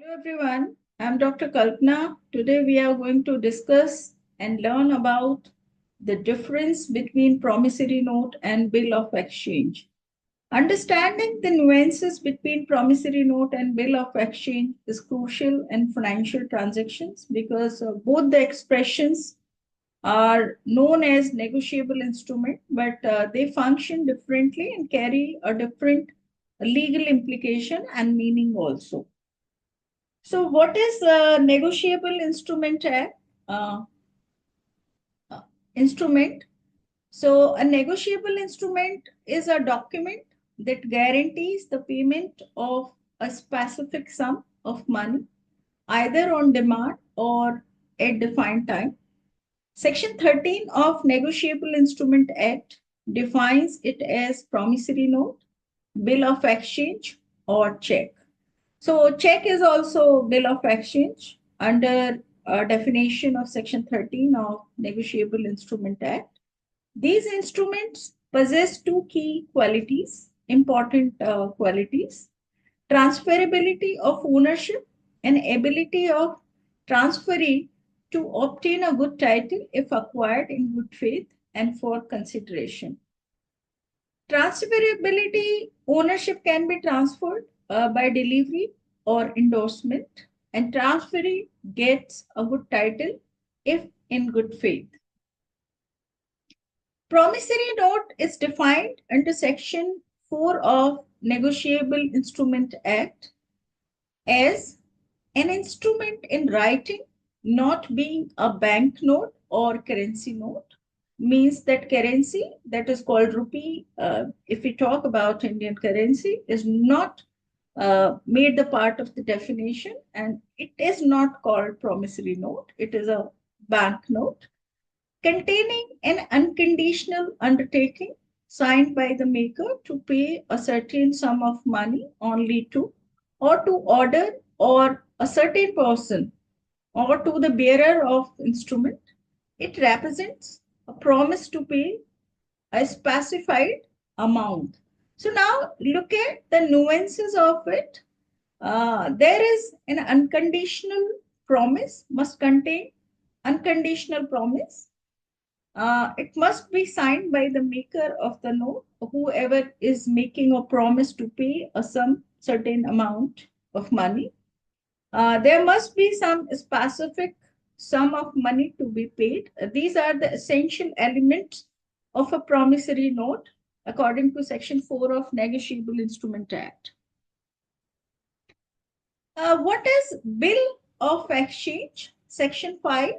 Hello everyone, I'm Dr. Kalpana. Today we are going to discuss and learn about the difference between promissory note and bill of exchange. Understanding the nuances between promissory note and bill of exchange is crucial in financial transactions because both the expressions are known as negotiable instrument, but they function differently and carry a different legal implication and meaning also. So, what is a negotiable instrument act? Uh, Instrument. So, a negotiable instrument is a document that guarantees the payment of a specific sum of money, either on demand or at defined time. Section 13 of Negotiable Instrument Act defines it as promissory note, bill of exchange, or check. So check is also bill of exchange under a definition of Section 13 of Negotiable Instrument Act. These instruments possess two key qualities, important qualities: transferability of ownership and ability of transferee to obtain a good title if acquired in good faith and for consideration. Transferability ownership can be transferred by delivery or endorsement, and transferee gets a good title if in good faith. Promissory note is defined under Section 4 of Negotiable Instrument Act as an instrument in writing, not being a bank note or currency note. Means that currency that is called rupee, if we talk about Indian currency, is not made the part of the definition, and it is not called promissory note. It is a bank note containing an unconditional undertaking signed by the maker to pay a certain sum of money only to or to order or a certain person or to the bearer of instrument. It represents a promise to pay a specified amount. So now look at the nuances of it. There is an unconditional promise, must contain unconditional promise. It must be signed by the maker of the note, whoever is making a promise to pay a certain amount of money. There must be some specific sum of money to be paid. These are the essential elements of a promissory note according to Section 4 of Negotiable Instrument Act. What is bill of exchange? Section 5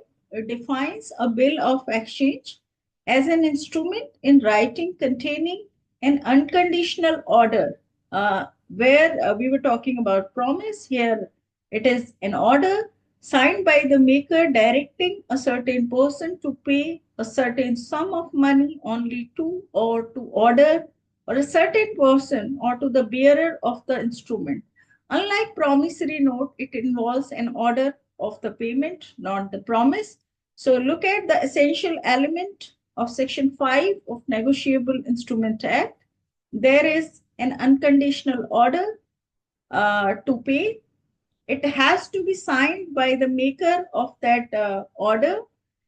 defines a bill of exchange as an instrument in writing containing an unconditional order. Where we were talking about promise, here it is an order signed by the maker directing a certain person to pay a certain sum of money only to or to order or a certain person or to the bearer of the instrument. Unlike promissory note, it involves an order of the payment, not the promise. So look at the essential element of Section 5 of Negotiable Instrument Act. There is an unconditional order to pay. It has to be signed by the maker of that order,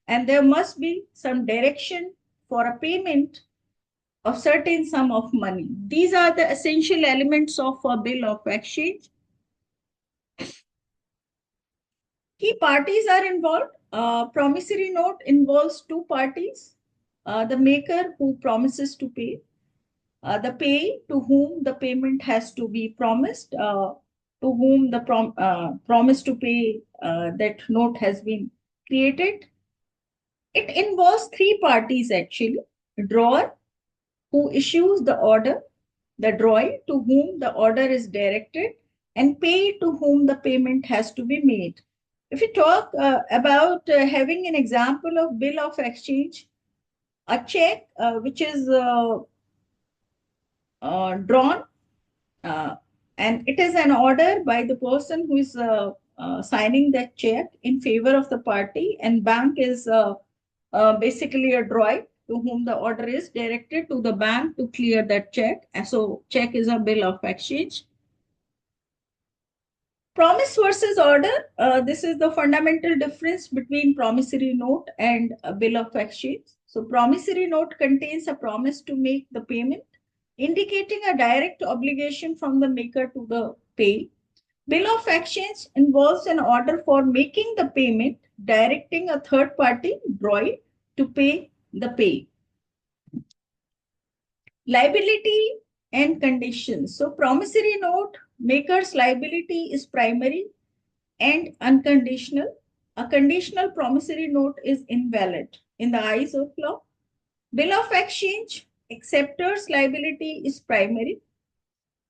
and there must be some direction for a payment of certain sum of money. These are the essential elements of a bill of exchange. Key parties are involved. Promissory note involves two parties: the maker who promises to pay, the payee to whom the payment has to be promised, to whom the promise to pay that note has been created. It involves three parties actually: drawer who issues the order, the drawee to whom the order is directed, and payee to whom the payment has to be made. If we talk about having an example of bill of exchange, a check which is drawn, and it is an order by the person who is signing that check in favor of the party, and bank is basically a drawee to whom the order is directed to the bank to clear that check. And so check is a bill of exchange. Promise versus order. This is the fundamental difference between promissory note and a bill of exchange. So promissory note contains a promise to make the payment, indicating a direct obligation from the maker to the pay. Bill of exchange involves an order for making the payment, directing a third party, drawing, to pay the pay. Liability and conditions. So promissory note maker's liability is primary and unconditional. A conditional promissory note is invalid in the eyes of law. Bill of exchange, acceptor's liability is primary,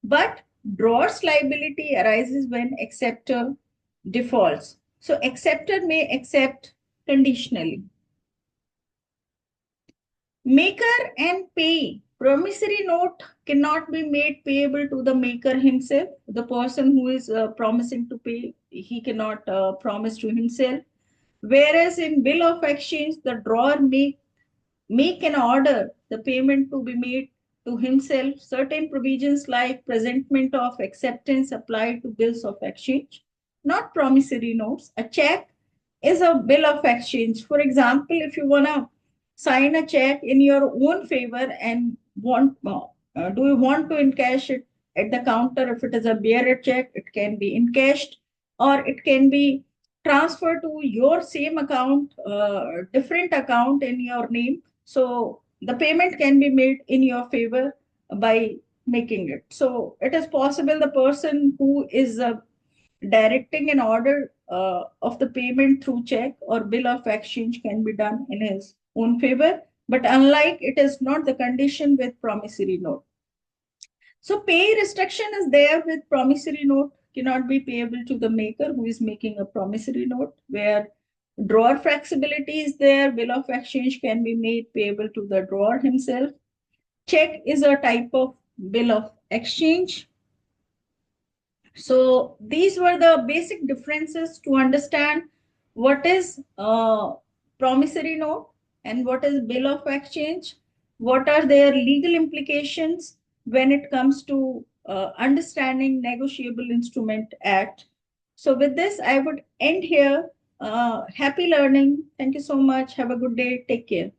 but drawer's liability arises when acceptor defaults. So acceptor may accept conditionally. Maker and pay. Promissory note cannot be made payable to the maker himself. The person who is promising to pay, he cannot promise to himself. Whereas in bill of exchange, the drawer may make an order the payment to be made to himself. Certain provisions like presentment of acceptance apply to bills of exchange, not promissory notes. A check is a bill of exchange. For example, if you want to sign a check in your own favor and do you want to encash it at the counter? If it is a bearer check, it can be encashed or it can be transferred to your same account, different account in your name. So the payment can be made in your favor by making it. So it is possible the person who is directing an order of the payment through check or bill of exchange can be done in his own favor. But unlike, it is not the condition with promissory note. So pay restriction is there with promissory note, cannot be payable to the maker who is making a promissory note, where drawer flexibility is there, bill of exchange can be made payable to the drawer himself. Check is a type of bill of exchange. So these were the basic differences to understand what is promissory note and what is bill of exchange, what are their legal implications when it comes to understanding Negotiable Instrument Act. So with this, I would end here. Happy learning. Thank you so much. Have a good day. Take care.